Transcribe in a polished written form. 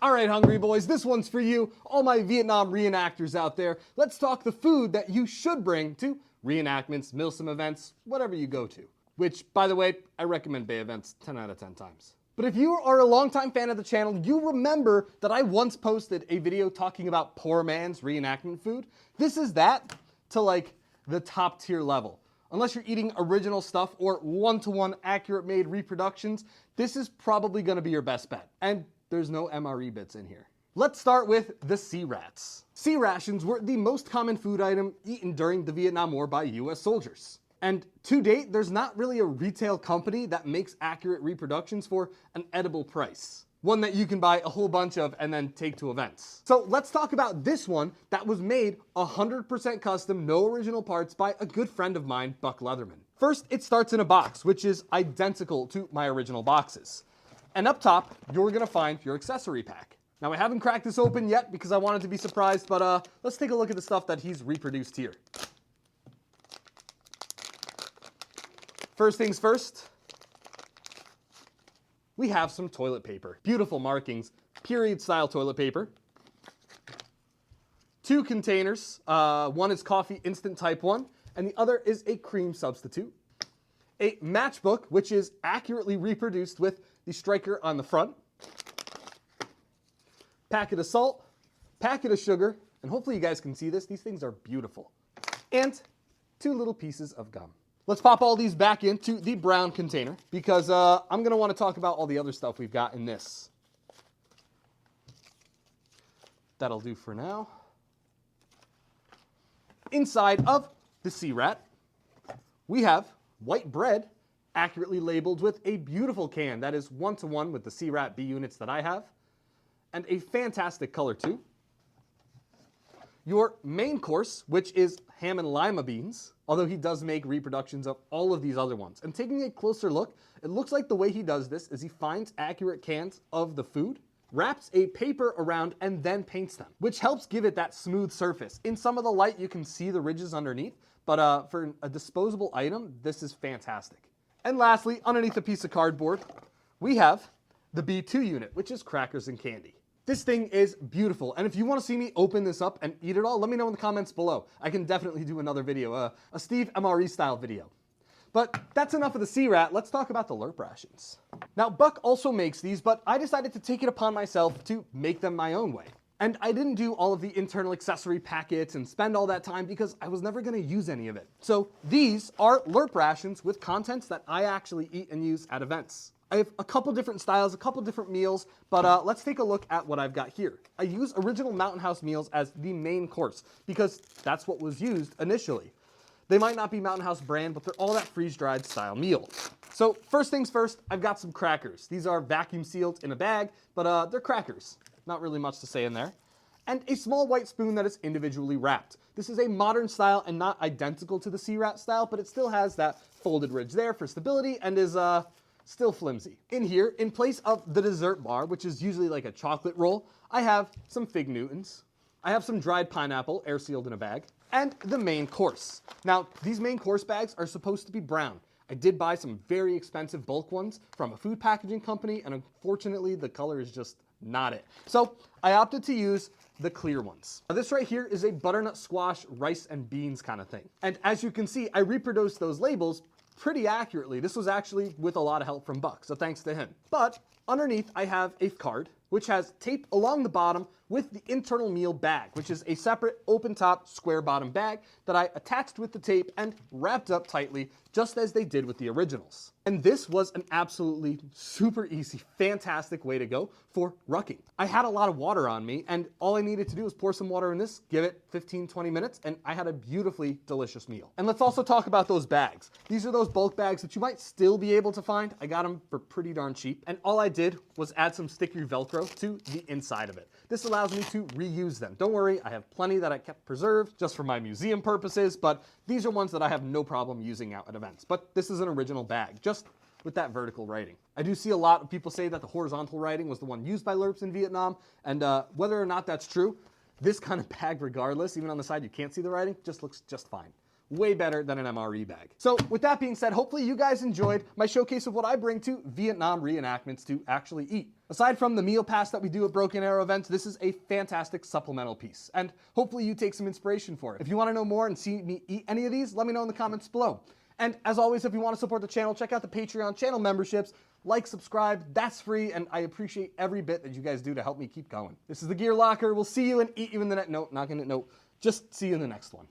All right, hungry boys, this one's for you, all my Vietnam reenactors out there. Let's talk the food that you should bring to reenactments, Milsim events, whatever you go to. Which, by the way, I recommend Bay events 10 out of 10 times. But if you are a longtime fan of the channel, you remember that I once posted a video talking about poor man's reenactment food. This is that to like the top tier level. Unless you're eating original stuff or one-to-one accurate made reproductions, this is probably going to be your best bet. And there's no MRE bits in here. Let's start with the C-Rats. C-Rations were the most common food item eaten during the Vietnam War by US soldiers. And to date, there's not really a retail company that makes accurate reproductions for an edible price. One that you can buy a whole bunch of and then take to events. So let's talk about this one that was made 100% custom, no original parts by a good friend of mine, Buck Leatherman. First, it starts in a box, which is identical to my original boxes. And up top, you're gonna find your accessory pack. Now I haven't cracked this open yet because I wanted to be surprised, but let's take a look at the stuff that he's reproduced here. First things first, we have some toilet paper. Beautiful markings, period style toilet paper. 2 containers, one is coffee instant type 1, and the other is a cream substitute. A matchbook, which is accurately reproduced with the striker on the front. Packet of salt, packet of sugar, and hopefully you guys can see this, these things are beautiful. And 2 little pieces of gum. Let's pop all these back into the brown container because I'm going to want to talk about all the other stuff we've got in this. That'll do for now. Inside of the C-Rat, we have white bread accurately labeled with a beautiful can that is one-to-one with the C-Rat B units that I have, and a fantastic color too. Your main course, which is ham and lima beans, although he does make reproductions of all of these other ones. And taking a closer look, it looks like the way he does this is he finds accurate cans of the food, wraps a paper around, and then paints them, which helps give it that smooth surface. In some of the light, you can see the ridges underneath, but for a disposable item, this is fantastic. And lastly, underneath a piece of cardboard, we have the B2 unit, which is crackers and candy. This thing is beautiful, and if you want to see me open this up and eat it all, let me know in the comments below. I can definitely do another video, a Steve MRE style video. But that's enough of the C-Rat, let's talk about the LRP Rations. Now, Buck also makes these, but I decided to take it upon myself to make them my own way. And I didn't do all of the internal accessory packets and spend all that time because I was never going to use any of it. So these are LRP Rations with contents that I actually eat and use at events. I have a couple different styles, a couple different meals, but let's take a look at what I've got here. I use original Mountain House meals as the main course because that's what was used initially. They might not be Mountain House brand, but they're all that freeze-dried style meal. So first things first, I've got some crackers. These are vacuum sealed in a bag, but they're crackers. Not really much to say in there. And a small white spoon that is individually wrapped. This is a modern style and not identical to the C-Rat style, but it still has that folded ridge there for stability and is still flimsy. In here, in place of the dessert bar, which is usually like a chocolate roll, I have some Fig Newtons. I have some dried pineapple, air sealed in a bag, and the main course. Now, these main course bags are supposed to be brown. I did buy some very expensive bulk ones from a food packaging company, and unfortunately, the color is just not it. So I opted to use the clear ones. Now, this right here is a butternut squash, rice, and beans kind of thing. And as you can see, I reproduced those labels pretty accurately. This was actually with a lot of help from Buck, so thanks to him. But underneath, I have a card which has tape along the bottom with the internal meal bag, which is a separate open top, square bottom bag that I attached with the tape and wrapped up tightly, just as they did with the originals. And this was an absolutely super easy, fantastic way to go for rucking. I had a lot of water on me, and all I needed to do was pour some water in this, give it 15-20 minutes, and I had a beautifully delicious meal. And let's also talk about those bags. These are those bulk bags that you might still be able to find. I got them for pretty darn cheap, and all I did was add some sticky Velcro to the inside of it. This allows me to reuse them. Don't worry, I have plenty that I kept preserved just for my museum purposes, but these are ones that I have no problem using out at events. But this is an original bag, just with that vertical writing. I do see a lot of people say that the horizontal writing was the one used by LRPs in Vietnam, and whether or not that's true, this kind of bag regardless, even on the side you can't see the writing, just looks just fine. way better than an MRE bag. So with that being said, hopefully you guys enjoyed my showcase of what I bring to Vietnam reenactments to actually eat. Aside from the meal pass that we do at Broken Arrow events, this is a fantastic supplemental piece, and hopefully you take some inspiration for it. If you want to know more and see me eat any of these, let me know in the comments below. And as always, if you want to support the channel, check out the Patreon channel memberships. Like, subscribe, that's free, and I appreciate every bit that you guys do to help me keep going. This is the Gear Locker. We'll see you and eat you in the next note. Not gonna note. Just see you in the next one.